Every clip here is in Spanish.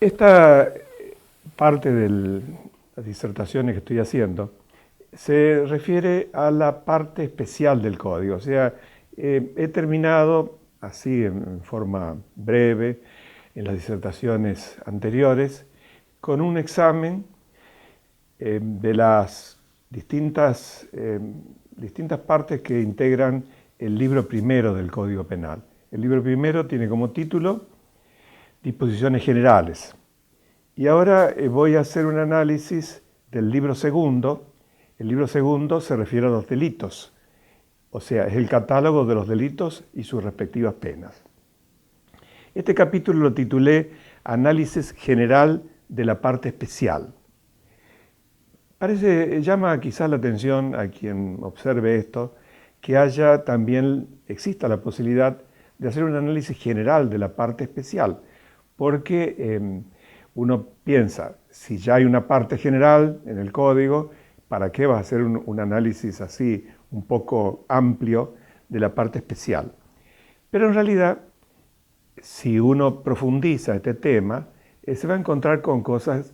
Esta parte de las disertaciones que estoy haciendo se refiere a la parte especial del código. O sea, he terminado así en forma breve en las disertaciones anteriores con un examen de las distintas partes que integran el libro primero del Código Penal. El libro primero tiene como título Disposiciones Generales. Y ahora voy a hacer un análisis del libro segundo. El libro segundo se refiere a los delitos, o sea, es el catálogo de los delitos y sus respectivas penas. Este capítulo lo titulé Análisis General de la parte especial. Llama quizás la atención a quien observe esto, que exista la posibilidad de hacer un análisis general de la parte especial, porque uno piensa, si ya hay una parte general en el código, ¿para qué vas a hacer un análisis así un poco amplio de la parte especial? Pero en realidad, si uno profundiza este tema, se va a encontrar con cosas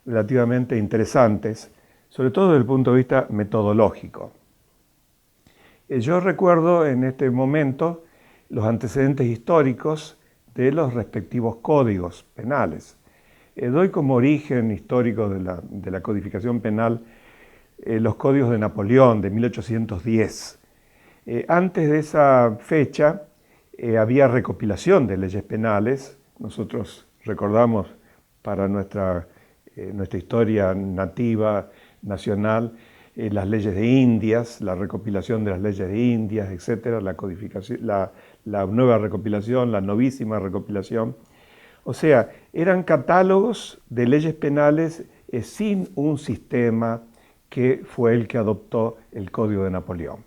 relativamente interesantes, sobre todo desde el punto de vista metodológico. Yo recuerdo en este momento los antecedentes históricos de los respectivos códigos penales. Doy como origen histórico de la codificación penal los códigos de Napoleón de 1810. Antes de esa fecha había recopilación de leyes penales. Nosotros recordamos para nuestra historia nativa, nacional, las leyes de Indias, la recopilación de las leyes de Indias, etcétera, la codificación, la nueva recopilación, la novísima recopilación. O sea, eran catálogos de leyes penales sin un sistema que fue el que adoptó el Código de Napoleón.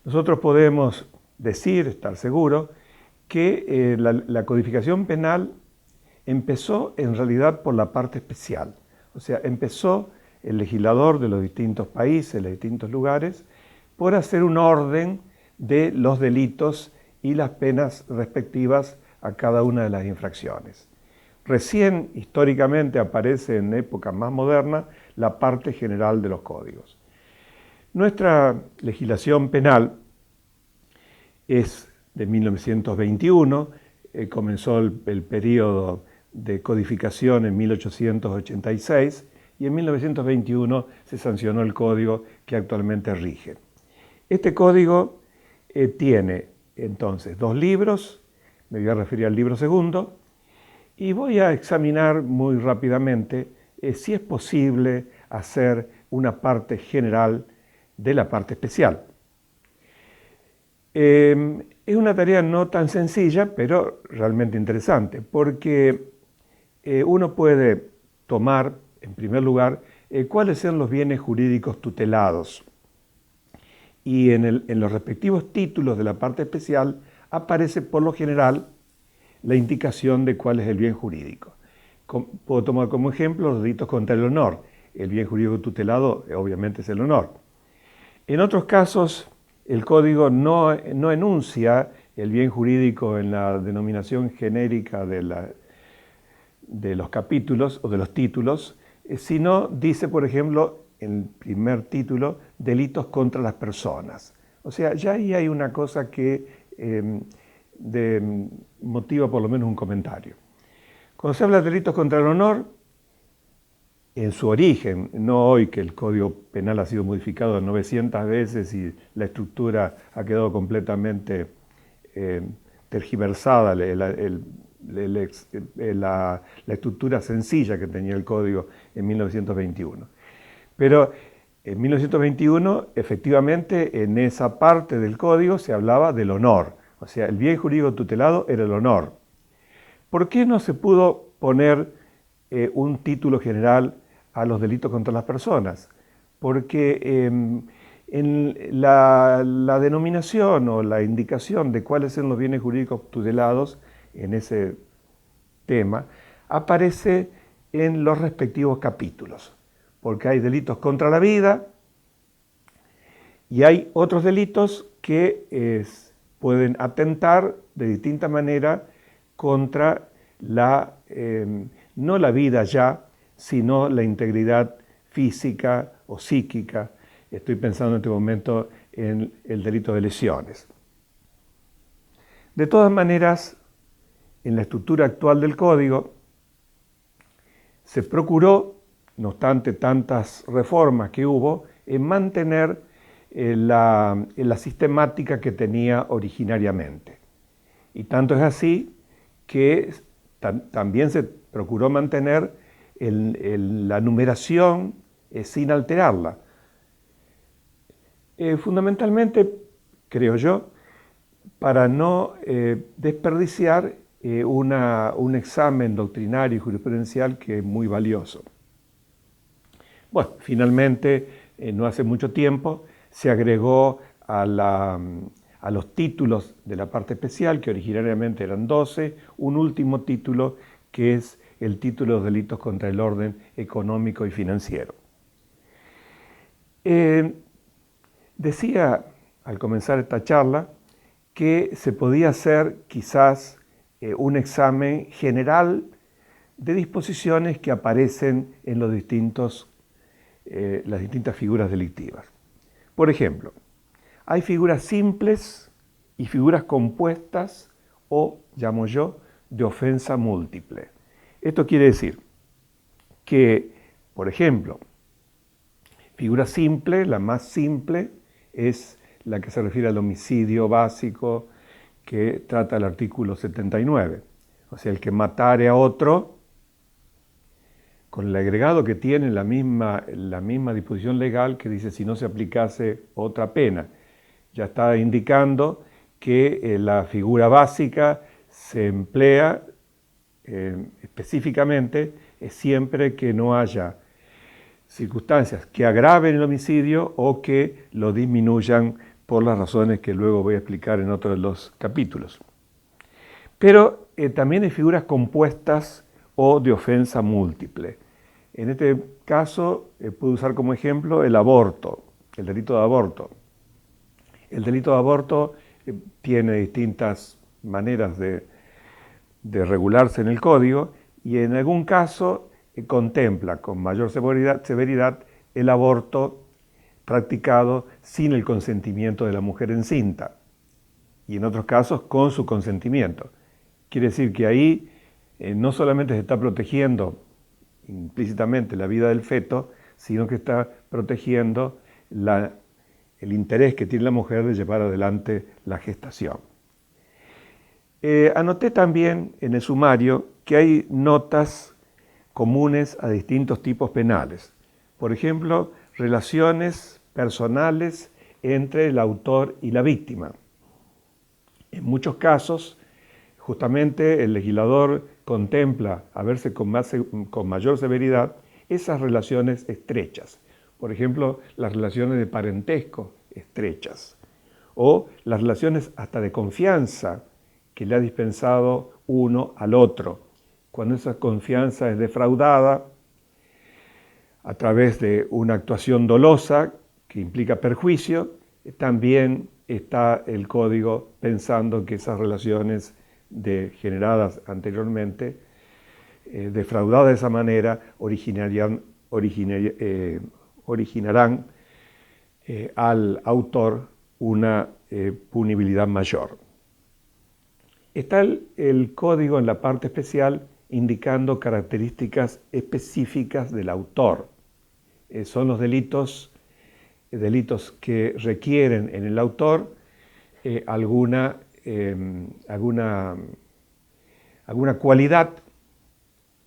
Nosotros podemos decir, estar seguros, que la codificación penal empezó en realidad por la parte especial. O sea, empezó el legislador de los distintos países, de los distintos lugares, por hacer un orden de los delitos y las penas respectivas a cada una de las infracciones. Recién, históricamente, aparece en época más moderna la parte general de los códigos. Nuestra legislación penal es de 1921, comenzó el periodo de codificación en 1886 y en 1921 se sancionó el código que actualmente rige. Este código tiene entonces 2 libros, me voy a referir al libro segundo, y voy a examinar muy rápidamente si es posible hacer una parte general de la parte especial. Es una tarea no tan sencilla, pero realmente interesante, porque uno puede tomar, en primer lugar, cuáles son los bienes jurídicos tutelados. Y en los respectivos títulos de la parte especial aparece por lo general la indicación de cuál es el bien jurídico. Puedo tomar como ejemplo los delitos contra el honor. El bien jurídico tutelado obviamente es el honor. En otros casos, el código no enuncia el bien jurídico en la denominación genérica de los capítulos o de los títulos, sino dice, por ejemplo, en el primer título, delitos contra las personas. O sea, ya ahí hay una cosa que motiva por lo menos un comentario. Cuando se habla de delitos contra el honor, en su origen, no hoy que el Código Penal ha sido modificado 900 veces y la estructura ha quedado completamente tergiversada, la estructura sencilla que tenía el Código en 1921. Pero en 1921, efectivamente, en esa parte del Código se hablaba del honor. O sea, el bien jurídico tutelado era el honor. ¿Por qué no se pudo poner un título general a los delitos contra las personas? Porque en la denominación o la indicación de cuáles son los bienes jurídicos tutelados en ese tema aparece en los respectivos capítulos, porque hay delitos contra la vida y hay otros delitos que pueden atentar de distinta manera contra no la vida ya, sino la integridad física o psíquica. Estoy pensando en este momento en el delito de lesiones. De todas maneras, en la estructura actual del código, se procuró, no obstante tantas reformas que hubo, en mantener la sistemática que tenía originariamente. Y tanto es así que también se procuró mantener la numeración sin alterarla. Fundamentalmente, creo yo, para no desperdiciar un examen doctrinario y jurisprudencial que es muy valioso. Bueno, finalmente, no hace mucho tiempo, se agregó a los títulos de la parte especial, que originariamente eran 12, un último título que es el título de los delitos contra el orden económico y financiero. Decía al comenzar esta charla que se podía hacer quizás un examen general de disposiciones que aparecen en las distintas figuras delictivas. Por ejemplo, hay figuras simples y figuras compuestas o, llamo yo, de ofensa múltiple. Esto quiere decir que, por ejemplo, figura simple, la más simple, es la que se refiere al homicidio básico que trata el artículo 79. O sea, el que matare a otro, con el agregado que tiene la misma disposición legal que dice si no se aplicase otra pena. Ya está indicando que la figura básica se emplea específicamente siempre que no haya circunstancias que agraven el homicidio o que lo disminuyan por las razones que luego voy a explicar en otro de los capítulos. Pero también hay figuras compuestas o de ofensa múltiple. En este caso puedo usar como ejemplo el aborto, el delito de aborto. El delito de aborto tiene distintas maneras de regularse en el código y en algún caso contempla con mayor severidad el aborto practicado sin el consentimiento de la mujer encinta y en otros casos con su consentimiento. Quiere decir que ahí no solamente se está protegiendo implícitamente la vida del feto, sino que está protegiendo el interés que tiene la mujer de llevar adelante la gestación. Anoté también en el sumario que hay notas comunes a distintos tipos penales. Por ejemplo, relaciones personales entre el autor y la víctima. En muchos casos, justamente el legislador contempla a verse con mayor severidad esas relaciones estrechas. Por ejemplo, las relaciones de parentesco estrechas o las relaciones hasta de confianza que le ha dispensado uno al otro. Cuando esa confianza es defraudada a través de una actuación dolosa que implica perjuicio, también está el código pensando que esas relaciones generadas anteriormente, defraudadas de esa manera, originarán al autor una punibilidad mayor. Está el código en la parte especial indicando características específicas del autor. Son los delitos que requieren en el autor alguna cualidad.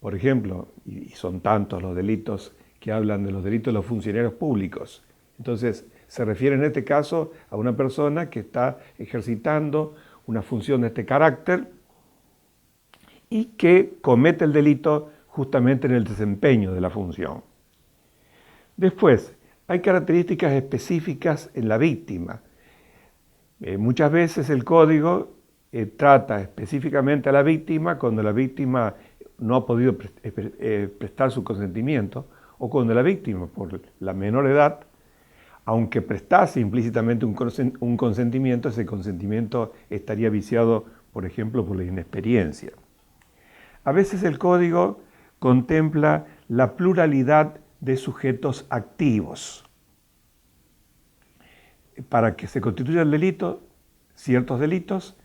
Por ejemplo, y son tantos los delitos que hablan de los delitos de los funcionarios públicos. Entonces, se refiere en este caso a una persona que está ejercitando una función de este carácter y que comete el delito justamente en el desempeño de la función. Después, hay características específicas en la víctima. Muchas veces el código trata específicamente a la víctima cuando la víctima no ha podido prestar su consentimiento o cuando la víctima, por la menor edad, aunque prestase implícitamente un consentimiento, ese consentimiento estaría viciado, por ejemplo, por la inexperiencia. A veces el código contempla la pluralidad de sujetos activos. Para que se constituya el delito, ciertos delitos,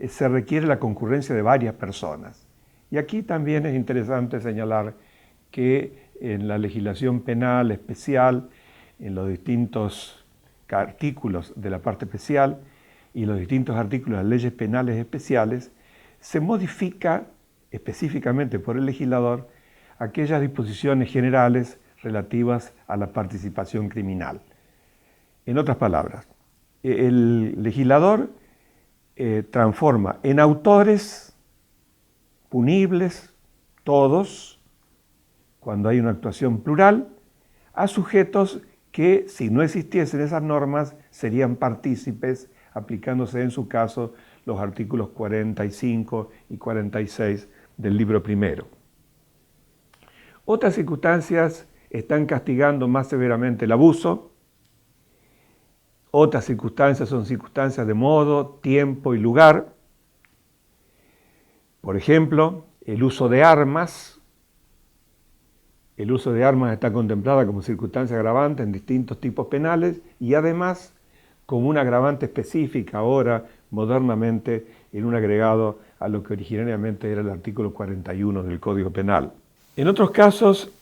se requiere la concurrencia de varias personas. Y aquí también es interesante señalar que en la legislación penal especial, en los distintos artículos de la parte especial y los distintos artículos de las leyes penales especiales, se modifica específicamente por el legislador aquellas disposiciones generales relativas a la participación criminal. En otras palabras, el legislador transforma en autores punibles, todos, cuando hay una actuación plural, a sujetos que, si no existiesen esas normas, serían partícipes, aplicándose en su caso los artículos 45 y 46 del libro primero. Otras circunstancias están castigando más severamente el abuso. Otras circunstancias son circunstancias de modo, tiempo y lugar. Por ejemplo, el uso de armas. El uso de armas está contemplada como circunstancia agravante en distintos tipos penales y además como una agravante específica ahora, modernamente, en un agregado a lo que originariamente era el artículo 41 del Código Penal. En otros casos,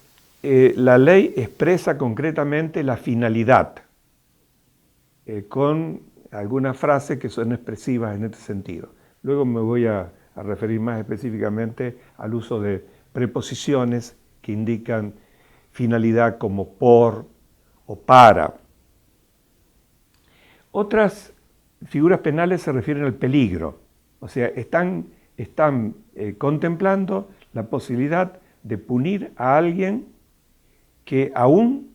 la ley expresa concretamente la finalidad, con algunas frases que son expresivas en este sentido. Luego me voy a referir más específicamente al uso de preposiciones que indican finalidad como por o para. Otras figuras penales se refieren al peligro, o sea, están contemplando la posibilidad de punir a alguien que aún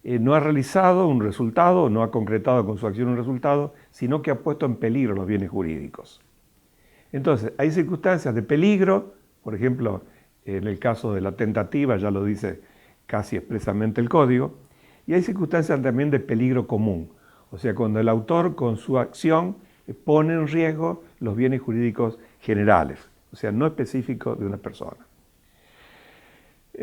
no ha realizado un resultado, no ha concretado con su acción un resultado, sino que ha puesto en peligro los bienes jurídicos. Entonces, hay circunstancias de peligro, por ejemplo, en el caso de la tentativa, ya lo dice casi expresamente el Código, y hay circunstancias también de peligro común, o sea, cuando el autor con su acción pone en riesgo los bienes jurídicos generales, o sea, no específicos de una persona.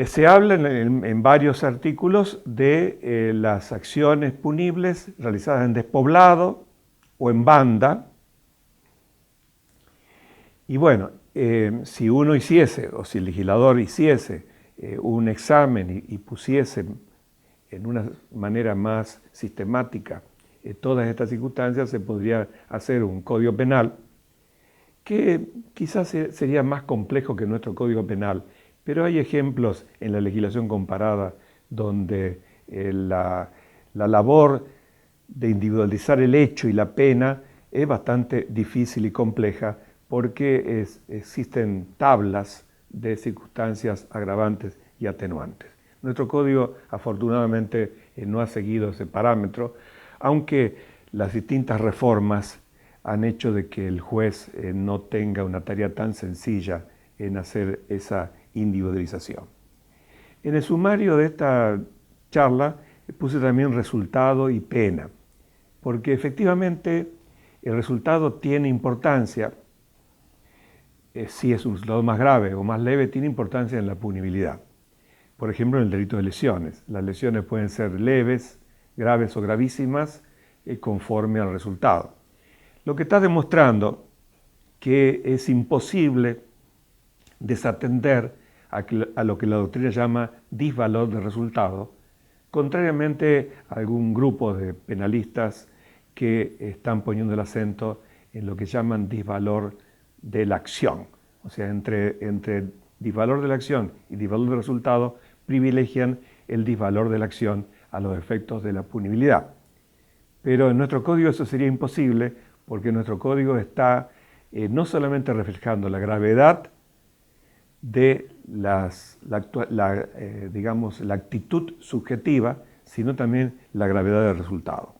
Se habla en varios artículos de las acciones punibles realizadas en despoblado o en banda. Y bueno, si uno hiciese, o si el legislador hiciese un examen y pusiese en una manera más sistemática todas estas circunstancias, se podría hacer un código penal que quizás sería más complejo que nuestro código penal, pero hay ejemplos en la legislación comparada donde la labor de individualizar el hecho y la pena es bastante difícil y compleja porque existen tablas de circunstancias agravantes y atenuantes. Nuestro código afortunadamente no ha seguido ese parámetro, aunque las distintas reformas han hecho de que el juez no tenga una tarea tan sencilla en hacer esa individualización. En el sumario de esta charla puse también resultado y pena, porque efectivamente el resultado tiene importancia. Si es un resultado más grave o más leve, tiene importancia en la punibilidad. Por ejemplo, en el delito de lesiones. Las lesiones pueden ser leves, graves o gravísimas, conforme al resultado. Lo que está demostrando que es imposible desatender a lo que la doctrina llama disvalor de resultado, contrariamente a algún grupo de penalistas que están poniendo el acento en lo que llaman disvalor de la acción. O sea, entre disvalor de la acción y disvalor del resultado, privilegian el disvalor de la acción a los efectos de la punibilidad. Pero en nuestro código eso sería imposible porque nuestro código está no solamente reflejando la gravedad de la actitud subjetiva, sino también la gravedad del resultado.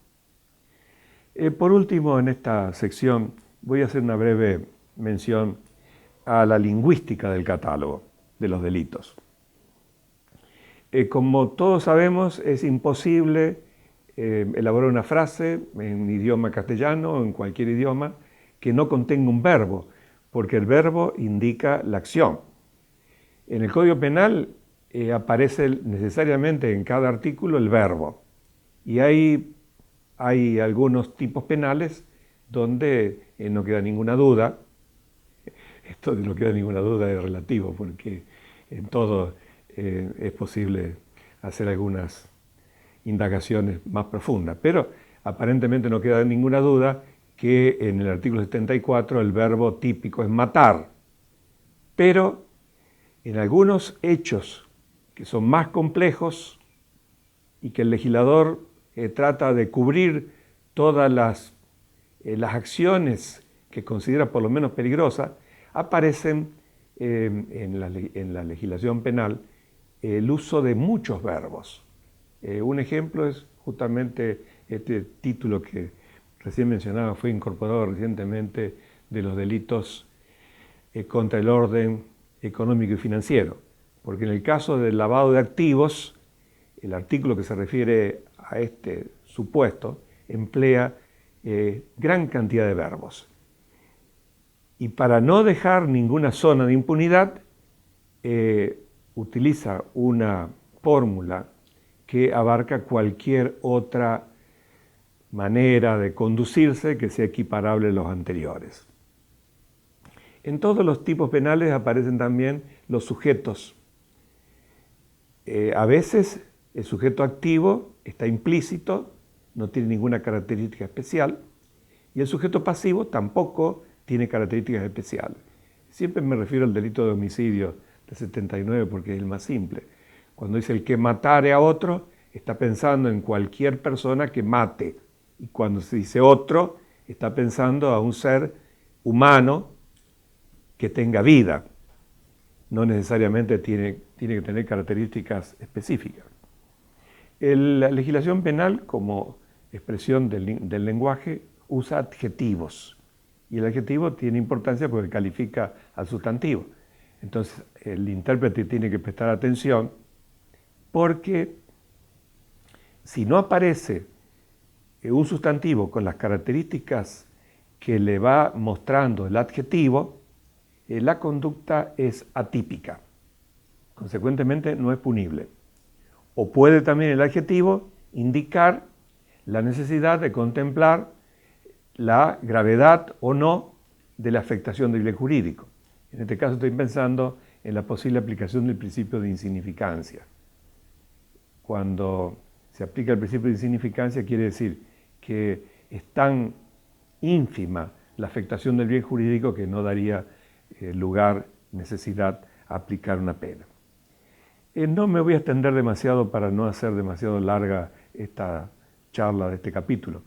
Por último, en esta sección voy a hacer una breve mención a la lingüística del catálogo de los delitos. Como todos sabemos, es imposible elaborar una frase en idioma castellano o en cualquier idioma que no contenga un verbo, porque el verbo indica la acción. En el Código Penal aparece necesariamente en cada artículo el verbo. Y hay algunos tipos penales donde no queda ninguna duda. Esto de no queda ninguna duda es relativo, porque en todo es posible hacer algunas indagaciones más profundas. Pero aparentemente no queda ninguna duda que en el artículo 74 el verbo típico es matar. Pero en algunos hechos que son más complejos y que el legislador trata de cubrir todas las acciones que considera por lo menos peligrosas, aparecen en la legislación penal el uso de muchos verbos. Un ejemplo es justamente este título que recién mencionaba, fue incorporado recientemente, de los delitos contra el orden económico y financiero. Porque en el caso del lavado de activos, el artículo que se refiere a este supuesto emplea gran cantidad de verbos. Y para no dejar ninguna zona de impunidad, utiliza una fórmula que abarca cualquier otra manera de conducirse que sea equiparable a los anteriores. En todos los tipos penales aparecen también los sujetos. A veces el sujeto activo está implícito, no tiene ninguna característica especial, y el sujeto pasivo tampoco tiene características especiales. Siempre me refiero al delito de homicidio de 79 porque es el más simple. Cuando dice el que matare a otro, está pensando en cualquier persona que mate. Y cuando se dice otro, está pensando a un ser humano que tenga vida. No necesariamente tiene que tener características específicas. La legislación penal, como expresión del lenguaje, usa adjetivos. Y el adjetivo tiene importancia porque califica al sustantivo. Entonces, el intérprete tiene que prestar atención porque si no aparece un sustantivo con las características que le va mostrando el adjetivo, la conducta es atípica. Consecuentemente, no es punible. O puede también el adjetivo indicar la necesidad de contemplar la gravedad o no de la afectación del bien jurídico. En este caso estoy pensando en la posible aplicación del principio de insignificancia. Cuando se aplica el principio de insignificancia quiere decir que es tan ínfima la afectación del bien jurídico que no daría lugar, necesidad a aplicar una pena. No me voy a extender demasiado para no hacer demasiado larga esta charla de este capítulo,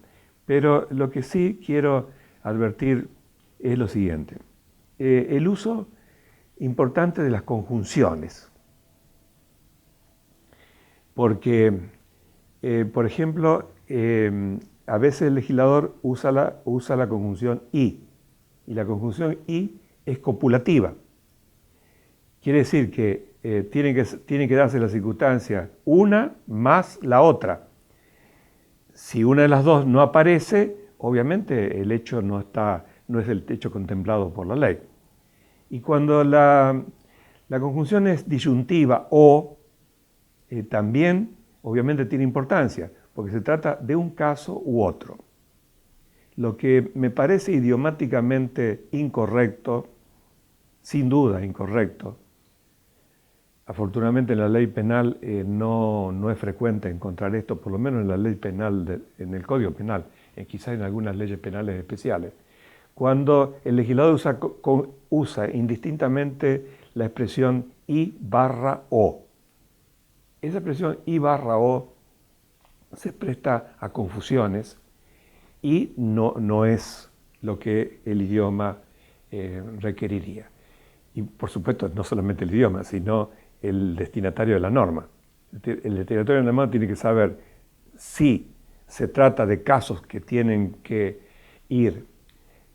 pero lo que sí quiero advertir es lo siguiente. El uso importante de las conjunciones. Porque, por ejemplo, a veces el legislador usa la conjunción y la conjunción y es copulativa. Quiere decir que tiene que darse la circunstancia una más la otra. Si una de las dos no aparece, obviamente el hecho no es el hecho contemplado por la ley. Y cuando la conjunción es disyuntiva o, también obviamente tiene importancia, porque se trata de un caso u otro. Lo que me parece idiomáticamente incorrecto, sin duda incorrecto, afortunadamente en la ley penal no es frecuente encontrar esto, por lo menos en la ley penal, en el Código Penal, quizás en algunas leyes penales especiales, cuando el legislador usa indistintamente la expresión y/o. Esa expresión y/o se presta a confusiones y no es lo que el idioma requeriría. Y por supuesto, no solamente el idioma, sino el destinatario de la norma. El destinatario de la norma tiene que saber si se trata de casos que tienen que ir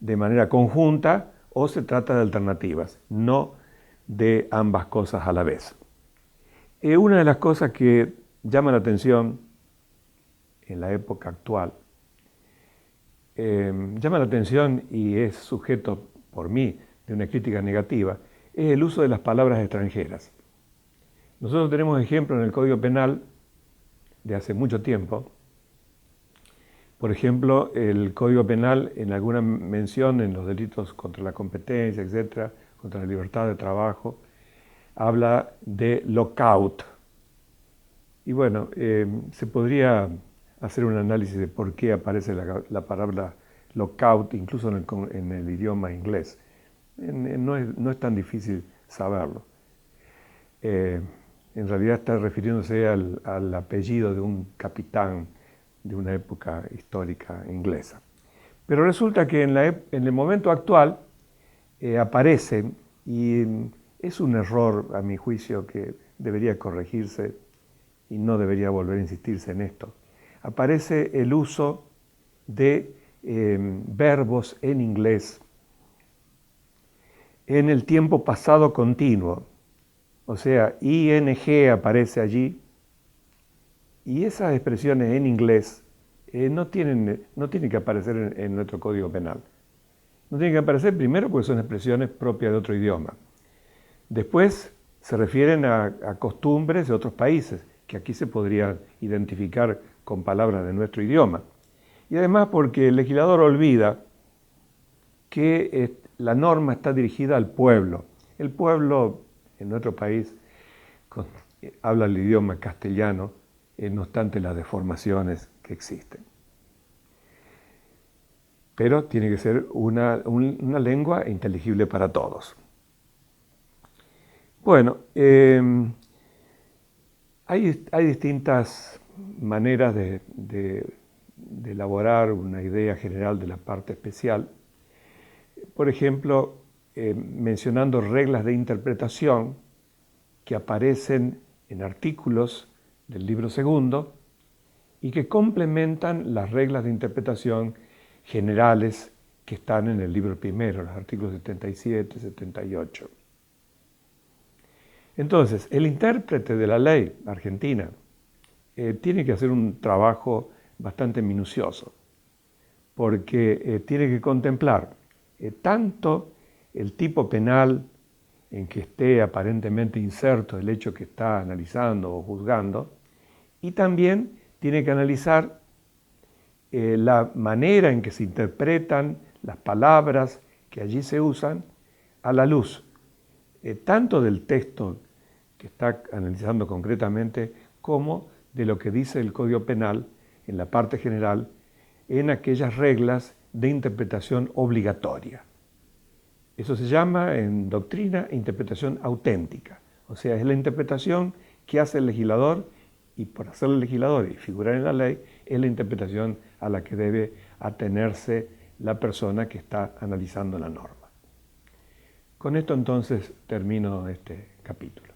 de manera conjunta o se trata de alternativas, no de ambas cosas a la vez. Una de las cosas que llama la atención en la época actual, llama la atención y es sujeto por mí de una crítica negativa, es el uso de las palabras extranjeras. Nosotros tenemos ejemplos en el Código Penal de hace mucho tiempo. Por ejemplo, el Código Penal, en alguna mención en los delitos contra la competencia, etcétera, contra la libertad de trabajo, habla de lockout. Y bueno, se podría hacer un análisis de por qué aparece la palabra lockout, incluso en el idioma inglés. No es tan difícil saberlo. En realidad está refiriéndose al apellido de un capitán de una época histórica inglesa. Pero resulta que en el momento actual aparece, y es un error a mi juicio que debería corregirse y no debería volver a insistirse en esto, aparece el uso de verbos en inglés en el tiempo pasado continuo. O sea, ing aparece allí, y esas expresiones en inglés no tienen que aparecer en nuestro Código Penal. No tienen que aparecer primero porque son expresiones propias de otro idioma. Después se refieren a costumbres de otros países, que aquí se podrían identificar con palabras de nuestro idioma. Y además porque el legislador olvida que la norma está dirigida al pueblo. El pueblo en nuestro país habla el idioma castellano, no obstante las deformaciones que existen. Pero tiene que ser una lengua inteligible para todos. Bueno, hay distintas maneras de elaborar una idea general de la parte especial. Por ejemplo, mencionando reglas de interpretación que aparecen en artículos del libro segundo y que complementan las reglas de interpretación generales que están en el libro primero, los artículos 77 y 78. Entonces, el intérprete de la ley argentina tiene que hacer un trabajo bastante minucioso, porque tiene que contemplar tanto el tipo penal en que esté aparentemente inserto el hecho que está analizando o juzgando, y también tiene que analizar la manera en que se interpretan las palabras que allí se usan a la luz tanto del texto que está analizando concretamente como de lo que dice el Código Penal en la parte general en aquellas reglas de interpretación obligatoria. Eso se llama en doctrina interpretación auténtica, o sea, es la interpretación que hace el legislador, y por hacer el legislador y figurar en la ley, es la interpretación a la que debe atenerse la persona que está analizando la norma. Con esto entonces termino este capítulo.